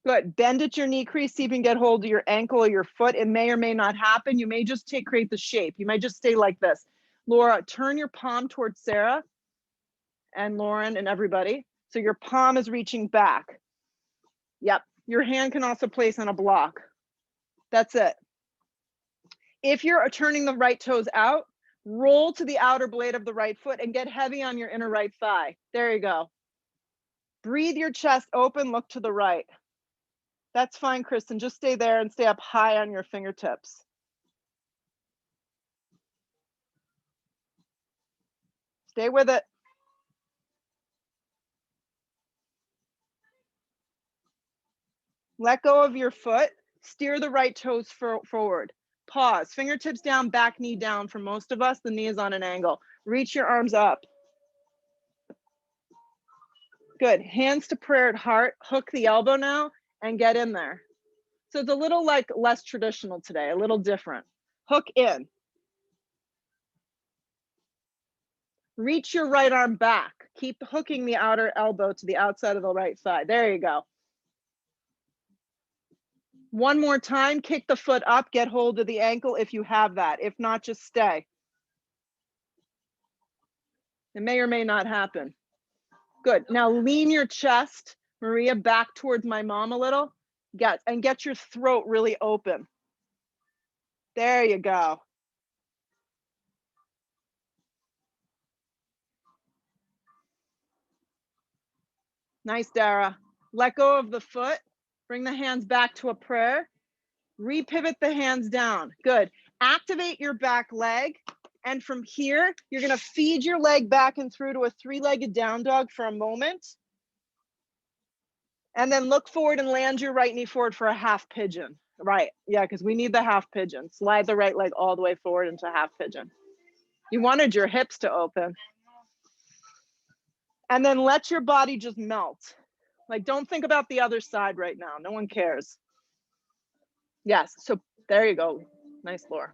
Good, bend at your knee crease, see if you can get hold of your ankle or your foot. It may or may not happen. You may just create the shape. You might just stay like this. Laura, turn your palm towards Sarah and Lauren and everybody. So your palm is reaching back. Yep, your hand can also place on a block. That's it. If you're turning the right toes out, roll to the outer blade of the right foot and get heavy on your inner right thigh. There you go. Breathe your chest open, look to the right. That's fine, Kristen. Just stay there and stay up high on your fingertips. Stay with it. Let go of your foot. Steer the right toes forward. Pause. Fingertips down, back knee down. For most of us, the knee is on an angle. Reach your arms up. Good. Hands to prayer at heart. Hook the elbow now and get in there. So it's a little like less traditional today, a little different. Hook in. Reach your right arm back. Keep hooking the outer elbow to the outside of the right thigh. There you go. One more time, kick the foot up, get hold of the ankle if you have that. If not, just stay. It may or may not happen. Good. Now lean your chest, Maria, back towards my mom a little. Get your throat really open. There you go. Nice, Dara. Let go of the foot. Bring the hands back to a prayer. Repivot the hands down. Good. Activate your back leg. And from here, you're going to feed your leg back and through to a three-legged down dog for a moment. And then look forward and land your right knee forward for a half pigeon. Right. Yeah, because we need the half pigeon. Slide the right leg all the way forward into half pigeon. You wanted your hips to open. And then let your body just melt. Like, don't think about the other side right now. No one cares. Yes. So there you go. Nice, Laura.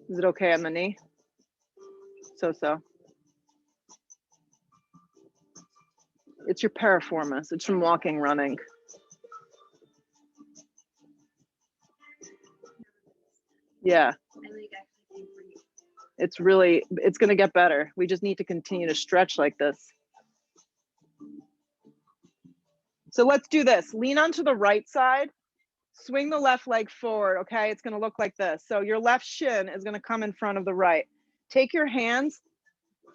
Is it okay on the knee? So. It's your piriformis. It's from walking, running. Yeah. It's going to get better. We just need to continue to stretch like this. So let's do this. Lean onto the right side. Swing the left leg forward, okay? It's going to look like this. So your left shin is going to come in front of the right. Take your hands,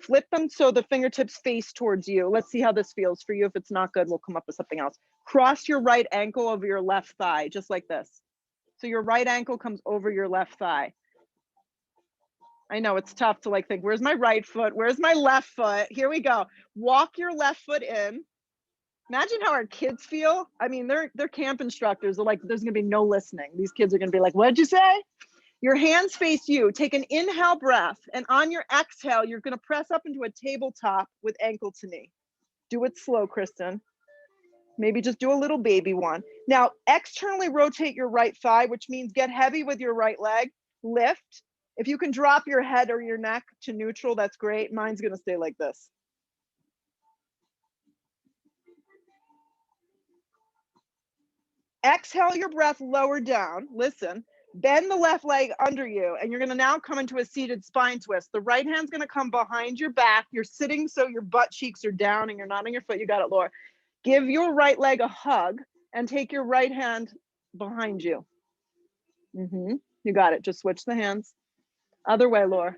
flip them so the fingertips face towards you. Let's see how this feels for you. If it's not good, we'll come up with something else. Cross your right ankle over your left thigh, just like this. So your right ankle comes over your left thigh. I know it's tough to like think, where's my right foot? Where's my left foot? Here we go. Walk your left foot in. Imagine how our kids feel. I mean, they're camp instructors. They're like, there's gonna be no listening. These kids are gonna be like, what'd you say? Your hands face you. Take an inhale breath, and on your exhale, you're gonna press up into a tabletop with ankle to knee. Do it slow, Kristen. Maybe just do a little baby one. Now, externally rotate your right thigh, which means get heavy with your right leg. Lift. If you can drop your head or your neck to neutral, that's great. Mine's gonna stay like this. Exhale your breath lower down. Listen, bend the left leg under you, and you're gonna now come into a seated spine twist. The right hand's gonna come behind your back. You're sitting so your butt cheeks are down and you're not on your foot. You got it, Laura. Give your right leg a hug and take your right hand behind you. You got it. Just switch the hands. Other way, Laura.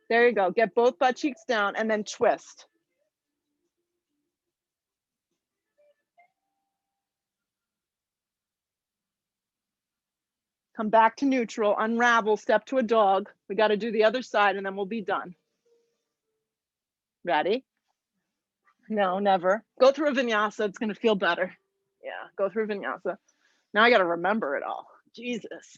There you go. Get both butt cheeks down and then twist. Come back to neutral, unravel, step to a dog. We got to do the other side and then we'll be done. Ready? No, never. Go through a vinyasa. It's going to feel better. Yeah, go through vinyasa. Now I got to remember it all. Jesus.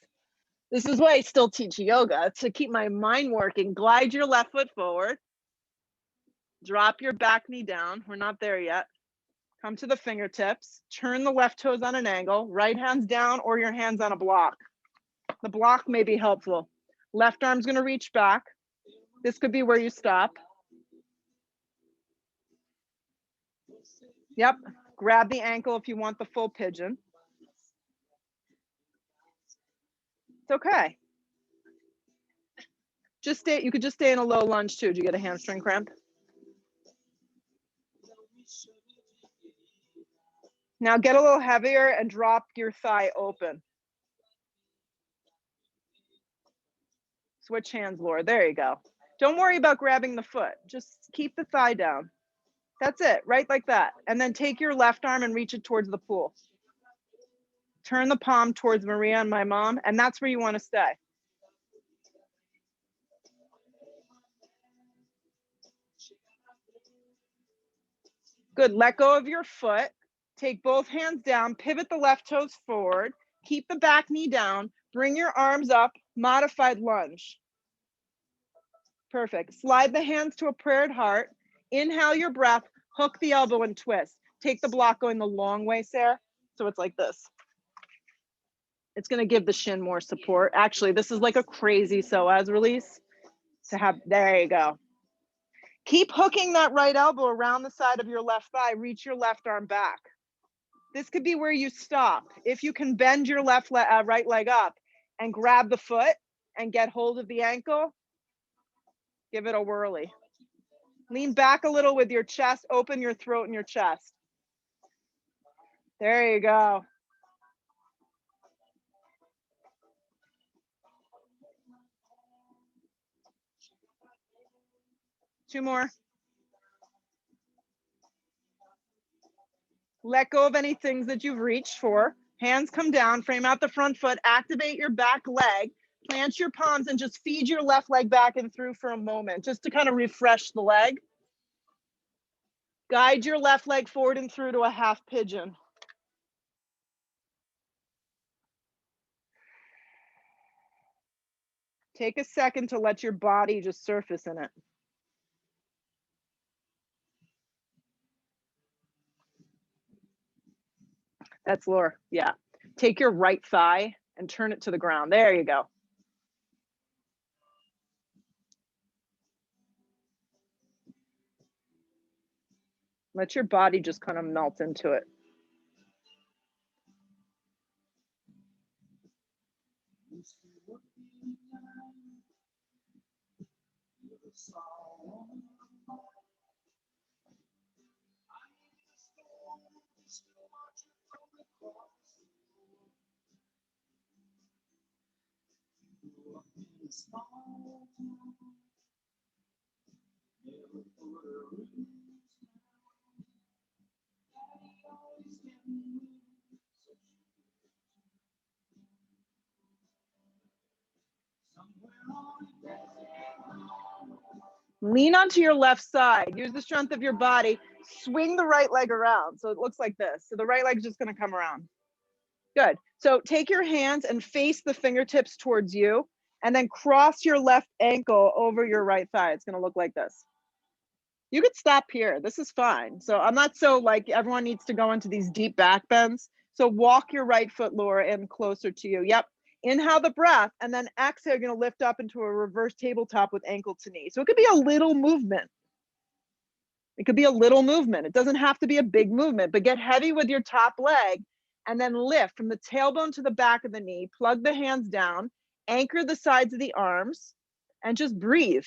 This is why I still teach yoga, to keep my mind working. Glide your left foot forward. Drop your back knee down. We're not there yet. Come to the fingertips. Turn the left toes on an angle. Right hand's down or your hand's on a block. The block may be helpful. Left arm's going to reach back. This could be where you stop. Yep. Grab the ankle if you want the full pigeon. It's okay. Just stay. You could just stay in a low lunge too. Did you get a hamstring cramp? Now get a little heavier and drop your thigh open. Switch hands, Laura. There you go. Don't worry about grabbing the foot. Just keep the thigh down. That's it, right like that. And then take your left arm and reach it towards the pool. Turn the palm towards Maria and my mom, and that's where you want to stay. Good. Let go of your foot. Take both hands down, pivot the left toes forward, keep the back knee down, bring your arms up, modified lunge. Perfect. Slide the hands to a prayer heart. Inhale your breath, hook the elbow and twist. Take the block going the long way, Sarah. So it's like this. It's gonna give the shin more support. Actually, this is like a crazy psoas release to have, there you go. Keep hooking that right elbow around the side of your left thigh, reach your left arm back. This could be where you stop. If you can bend your right leg up and grab the foot and get hold of the ankle, give it a whirly. Lean back a little with your chest, open your throat and your chest. There you go. Two more. Let go of any things that you've reached for. Hands come down, frame out the front foot, activate your back leg, plant your palms and just feed your left leg back and through for a moment, just to kind of refresh the leg. Guide your left leg forward and through to a half pigeon. Take a second to let your body just surface in it. That's Laura, yeah. Take your right thigh and turn it to the ground. There you go. Let your body just kind of melt into it. Lean onto your left side. Use the strength of your body. Swing the right leg around. So it looks like this. So the right leg's just gonna come around. Good. So take your hands and face the fingertips towards you, and then cross your left ankle over your right thigh. It's gonna look like this. You could stop here. This is fine. So I'm not so like everyone needs to go into these deep back bends. So walk your right foot, Laura, in closer to you. Yep. Inhale the breath, and then exhale, you're gonna lift up into a reverse tabletop with ankle to knee. So it could be a little movement. It could be a little movement. It doesn't have to be a big movement, but get heavy with your top leg and then lift from the tailbone to the back of the knee, plug the hands down, anchor the sides of the arms, and just breathe.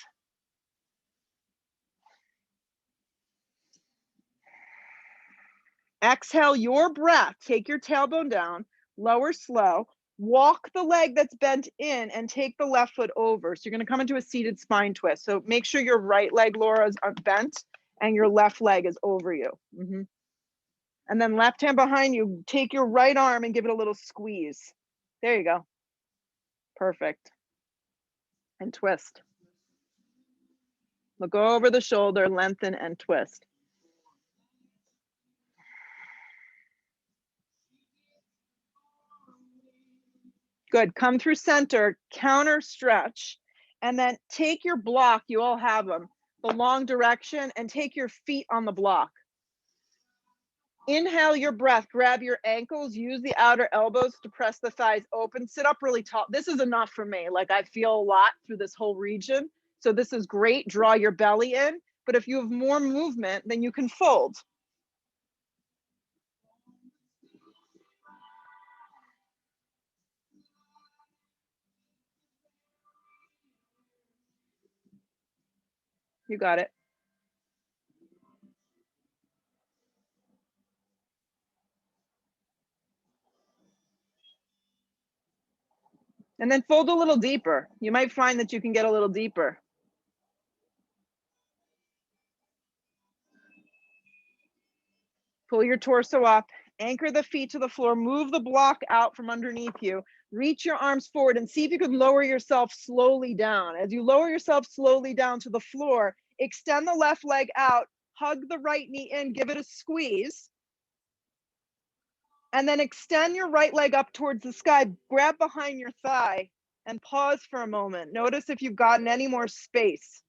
Exhale your breath, take your tailbone down, lower slow, walk the leg that's bent in and take the left foot over. So you're gonna come into a seated spine twist. So make sure your right leg, Laura, is bent and your left leg is over you. And then left hand behind you, take your right arm and give it a little squeeze. There you go. Perfect. And twist. Look over the shoulder, lengthen and twist. Good. Come through center, counter stretch, and then take your block, you all have them, the long direction, and take your feet on the block. Inhale your breath, grab your ankles, use the outer elbows to press the thighs open, sit up really tall. This is enough for me. Like I feel a lot through this whole region. So this is great. Draw your belly in, but if you have more movement, then you can fold. You got it. And then fold a little deeper. You might find that you can get a little deeper. Pull your torso up, anchor the feet to the floor, move the block out from underneath you, reach your arms forward and see if you can lower yourself slowly down. As you lower yourself slowly down to the floor, extend the left leg out, hug the right knee in, give it a squeeze. And then extend your right leg up towards the sky, grab behind your thigh and pause for a moment. Notice if you've gotten any more space.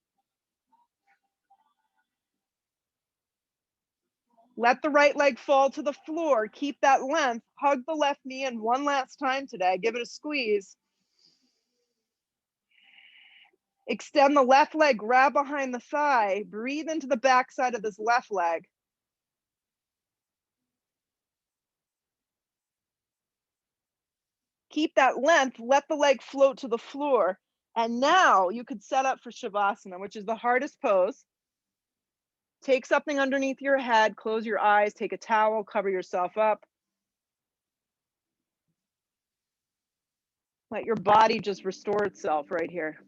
Let the right leg fall to the floor. Keep that length. Hug the left knee in one last time today. Give it a squeeze. Extend the left leg, grab behind the thigh. Breathe into the back side of this left leg. Keep that length. Let the leg float to the floor. And now you could set up for Shavasana, which is the hardest pose. Take something underneath your head, close your eyes, take a towel, cover yourself up. Let your body just restore itself right here.